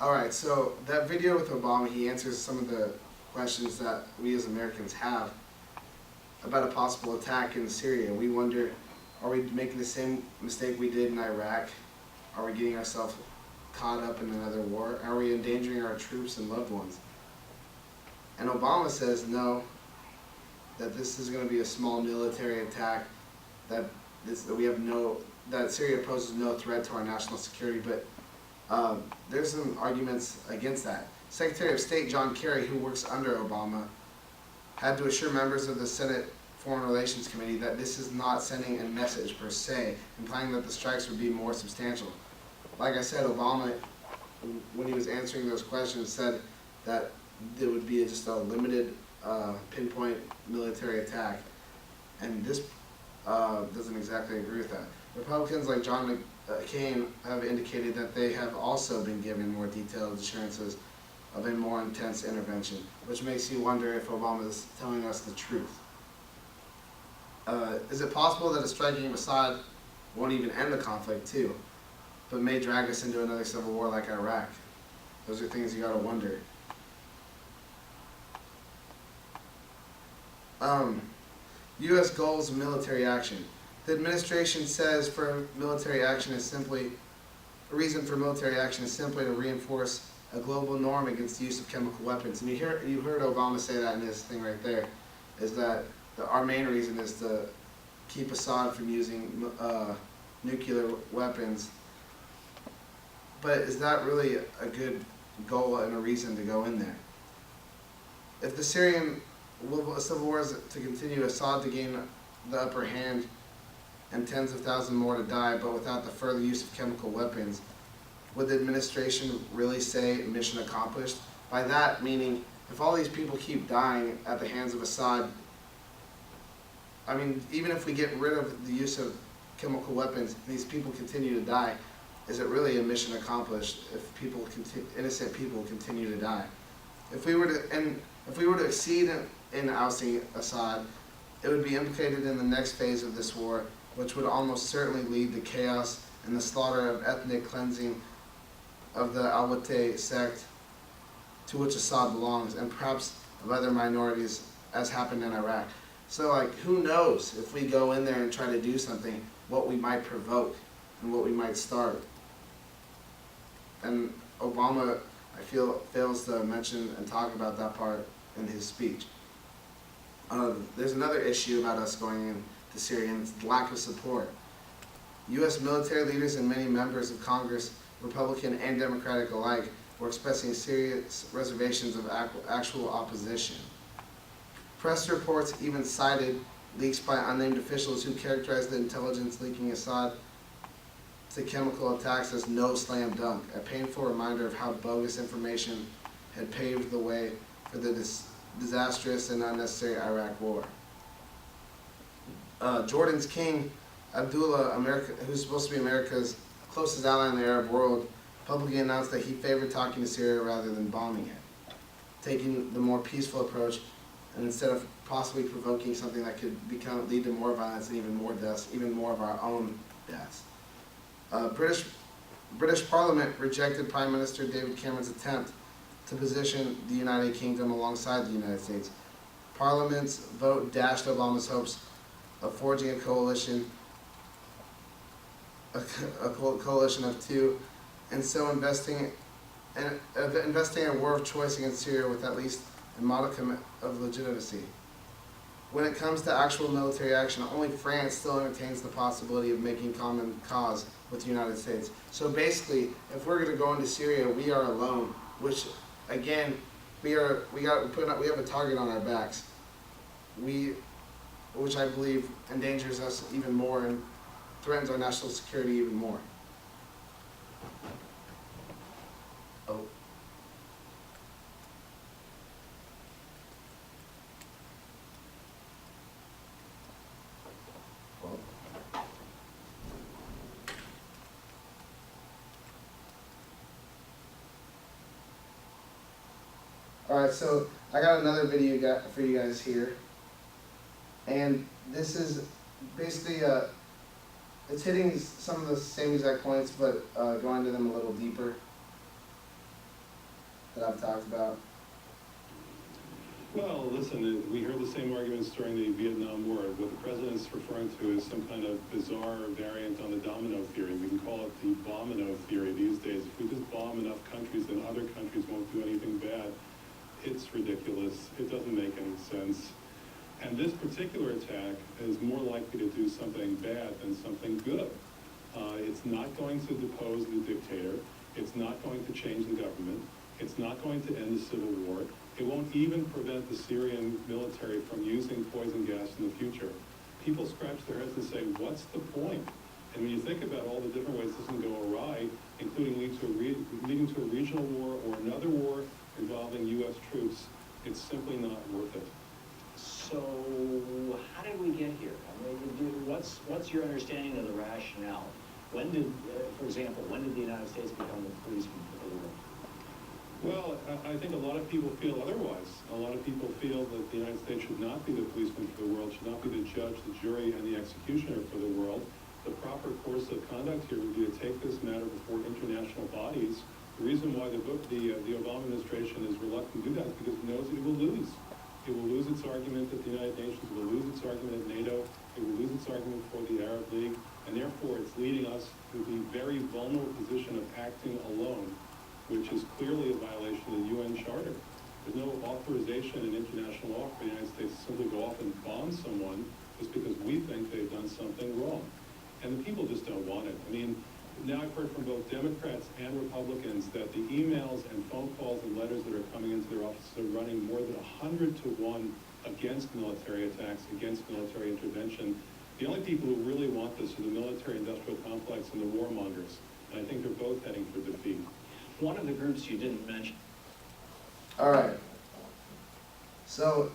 Alright, so that video with Obama, he answers some of the questions that we as Americans have about a possible attack in Syria. We wonder, are we making the same mistake we did in Iraq? Are we getting ourselves caught up in another war? Are we endangering our troops and loved ones? And Obama says no, that this is going to be a small military attack, that Syria poses no threat to our national security, but there's some arguments against that. Secretary of State John Kerry, who works under Obama, had to assure members of the Senate Foreign Relations Committee that this is not sending a message per se, implying that the strikes would be more substantial. Like I said, Obama, when he was answering those questions, said that it would be just a limited, pinpoint military attack, and this doesn't exactly agree with that. Republicans like John McCain have indicated that they have also been given more detailed assurances of a more intense intervention, which makes you wonder if Obama is telling us the truth. Is it possible that a striking of Assad won't even end the conflict too, but may drag us into another civil war like Iraq? Those are things you gotta wonder. U.S. goals of military action. The administration says a reason for military action is simply to reinforce a global norm against the use of chemical weapons. And you heard Obama say that in his thing right there, is that our main reason is to keep Assad from using nuclear weapons. But is that really a good goal and a reason to go in there? If the Syrian civil war is to continue, Assad to gain the upper hand and tens of thousands more to die, but without the further use of chemical weapons, would the administration really say mission accomplished? By that meaning, if all these people keep dying at the hands of Assad, I mean, even if we get rid of the use of chemical weapons, these people continue to die. Is it really a mission accomplished if innocent people continue to die? If we were to exceed in ousting Assad, it would be implicated in the next phase of this war, which would almost certainly lead to chaos and the slaughter of ethnic cleansing of the Al-Wate sect to which Assad belongs, and perhaps of other minorities, as happened in Iraq. So, who knows if we go in there and try to do something, what we might provoke and what we might start. And Obama, I feel, fails to mention and talk about that part in his speech. There's another issue about us going into Syria, and it's lack of support. U.S. military leaders and many members of Congress, Republican and Democratic alike, were expressing serious reservations of actual opposition. Press reports even cited leaks by unnamed officials who characterized the intelligence linking Assad to chemical attacks as no slam dunk, a painful reminder of how bogus information had paved the way for the disastrous and unnecessary Iraq war. Jordan's king, Abdullah, who's supposed to be America's closest ally in the Arab world, publicly announced that he favored talking to Syria rather than bombing it, taking the more peaceful approach, and instead of possibly provoking something that could lead to more violence and even more deaths, even more of our own deaths. British Parliament rejected Prime Minister David Cameron's attempt to position the United Kingdom alongside the United States. Parliament's vote dashed Obama's hopes of forging a coalition of two, and so investing in a war of choice against Syria with at least a modicum of legitimacy. When it comes to actual military action, only France still entertains the possibility of making common cause with the United States. So basically, if we're going to go into Syria, we are alone, which again, we have a target on our backs. Which I believe endangers us even more and threatens our national security even more. Oh. Well. Alright, so I got another video for you guys here. And this is basically, it's hitting some of the same exact points, but going into them a little deeper. that I've talked about? Well, listen, we heard the same arguments during the Vietnam War. What the president's referring to is some kind of bizarre variant on the domino theory. We can call it the bomino theory these days. If we just bomb enough countries, then other countries won't do anything bad. It's ridiculous. It doesn't make any sense. And this particular attack is more likely to do something bad than something good. It's not going to depose the dictator. It's not going to change the government. It's not going to end the civil war. It won't even prevent the Syrian military from using poison gas in the future. People scratch their heads and say, what's the point? And when you think about all the different ways this can go awry, including leading to a regional war or another war involving U.S. troops, it's simply not worth it. So how did we get here? I mean, what's your understanding of the rationale? When did, for example, when did the United States become the policeman for the world? Well, I think a lot of people feel otherwise. A lot of people feel that the United States should not be the policeman for the world, should not be the judge, the jury, and the executioner for the world. The proper course of conduct here would be to take this matter before international bodies. The reason why the Obama administration is reluctant to do that is because it knows that it will lose. It will lose its argument at the United Nations, it will lose its argument at NATO, it will lose its argument for the Arab League, and therefore it's leading us to the very vulnerable position of acting alone, which is clearly a violation of the UN Charter. There's no authorization in international law for the United States to simply go off and bomb someone just because we think they've done something wrong. And the people just don't want it. I mean, now I've heard from both Democrats and Republicans that the emails and phone calls and letters that are coming into their offices are running more than 100 to 1 against military attacks, against military intervention. The only people who really want this are the military-industrial complex and the warmongers. And I think they're both heading for defeat. One of the groups you didn't mention. All right. So,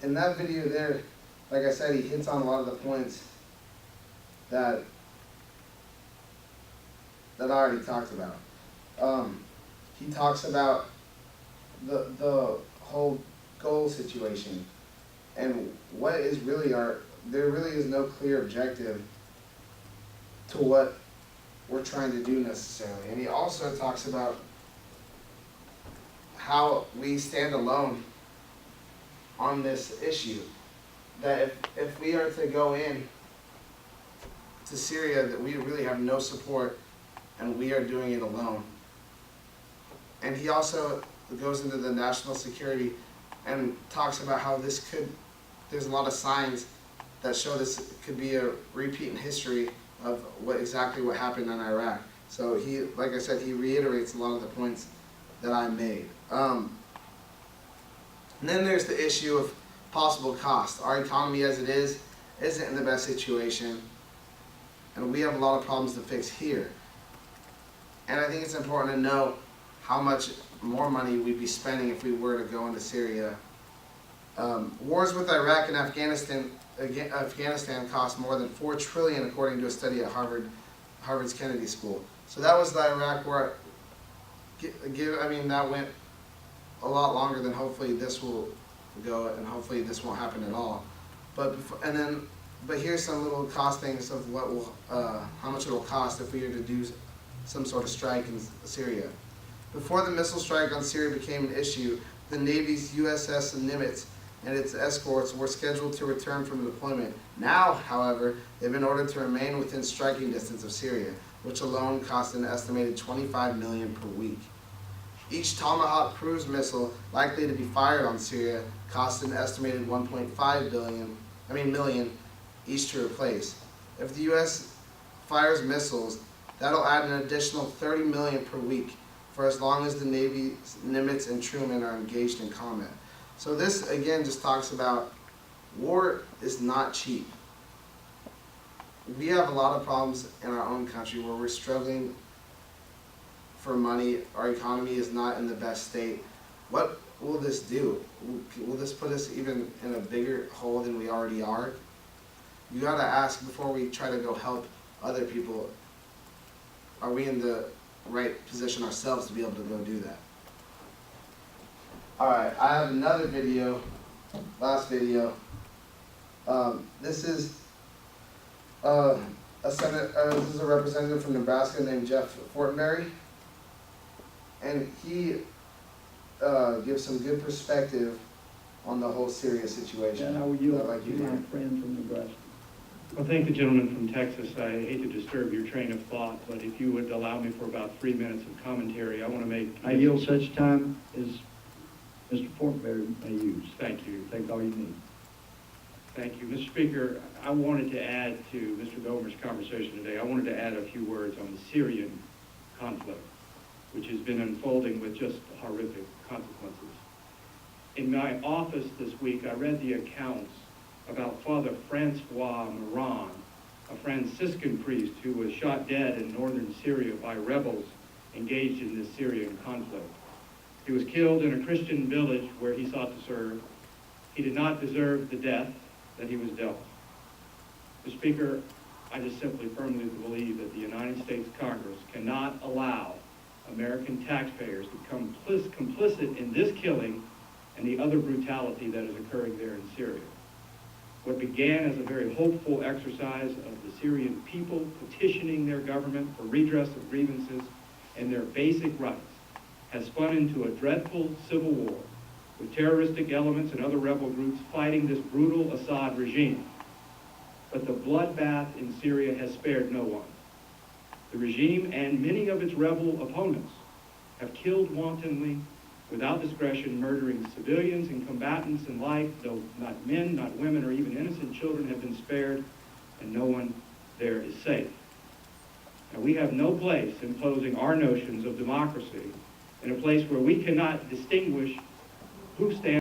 in that video there, like I said, he hits on a lot of the points that I already talked about. He talks about the whole goal situation and what is really there really is no clear objective to what we're trying to do necessarily. And he also talks about how we stand alone on this issue. That if we are to go in to Syria, that we really have no support and we are doing it alone. And he also goes into the national security and talks about how there's a lot of signs that show this could be a repeat in history of exactly what happened in Iraq. So he, like I said, he reiterates a lot of the points that I made. And then there's the issue of possible cost. Our economy as it is isn't in the best situation, and we have a lot of problems to fix here. And I think it's important to know how much more money we'd be spending if we were to go into Syria. Wars with Iraq and Afghanistan cost more than $4 trillion, according to a study at Harvard's Kennedy School. So that was the Iraq war. That went a lot longer than hopefully this will go, and hopefully this won't happen at all. But here's some little costings of how much it will cost if we were to do some sort of strike in Syria. Before the missile strike on Syria became an issue, the Navy's USS Nimitz and its escorts were scheduled to return from deployment. Now, however, they've been ordered to remain within striking distance of Syria, which alone cost an estimated $25 million per week. Each Tomahawk cruise missile likely to be fired on Syria costs an estimated $1.5 million each to replace. If the U.S. fires missiles, that'll add an additional $30 million per week for as long as the Navy's Nimitz and Truman are engaged in combat. So this again just talks about war is not cheap. We have a lot of problems in our own country where we're struggling for money. Our economy is not in the best state. What will this do? Will this put us even in a bigger hole than we already are? You gotta ask before we try to go help other people, are we in the right position ourselves to be able to go do that? Alright, I have another video, last video. This is a representative from Nebraska named Jeff Fortenberry. And he give some good perspective on the whole Syria situation. And I will yield Like to you my did. friend from Nebraska. Well, thank the gentleman from Texas. I hate to disturb your train of thought, but if you would allow me for about 3 minutes of commentary, I want to make... I yield such time as Mr. Forkbear may use. Thank you. Take all you need. Thank you. Mr. Speaker, I wanted to add to Mr. Gomer's conversation today, I wanted to add a few words on the Syrian conflict, which has been unfolding with just horrific consequences. In my office this week, I read the accounts about Father Francois Moran, a Franciscan priest who was shot dead in northern Syria by rebels engaged in this Syrian conflict. He was killed in a Christian village where he sought to serve. He did not deserve the death that he was dealt. Mr. Speaker, I just simply firmly believe that the United States Congress cannot allow American taxpayers to become complicit in this killing and the other brutality that is occurring there in Syria. What began as a very hopeful exercise of the Syrian people petitioning their government for redress of grievances and their basic rights has spun into a dreadful civil war with terroristic elements and other rebel groups fighting this brutal Assad regime. But the bloodbath in Syria has spared no one. The regime and many of its rebel opponents have killed wantonly, without discretion, murdering civilians and combatants alike, though not men, not women, or even innocent children have been spared, and no one there is safe. Now, we have no place imposing our notions of democracy in a place where we cannot distinguish who stands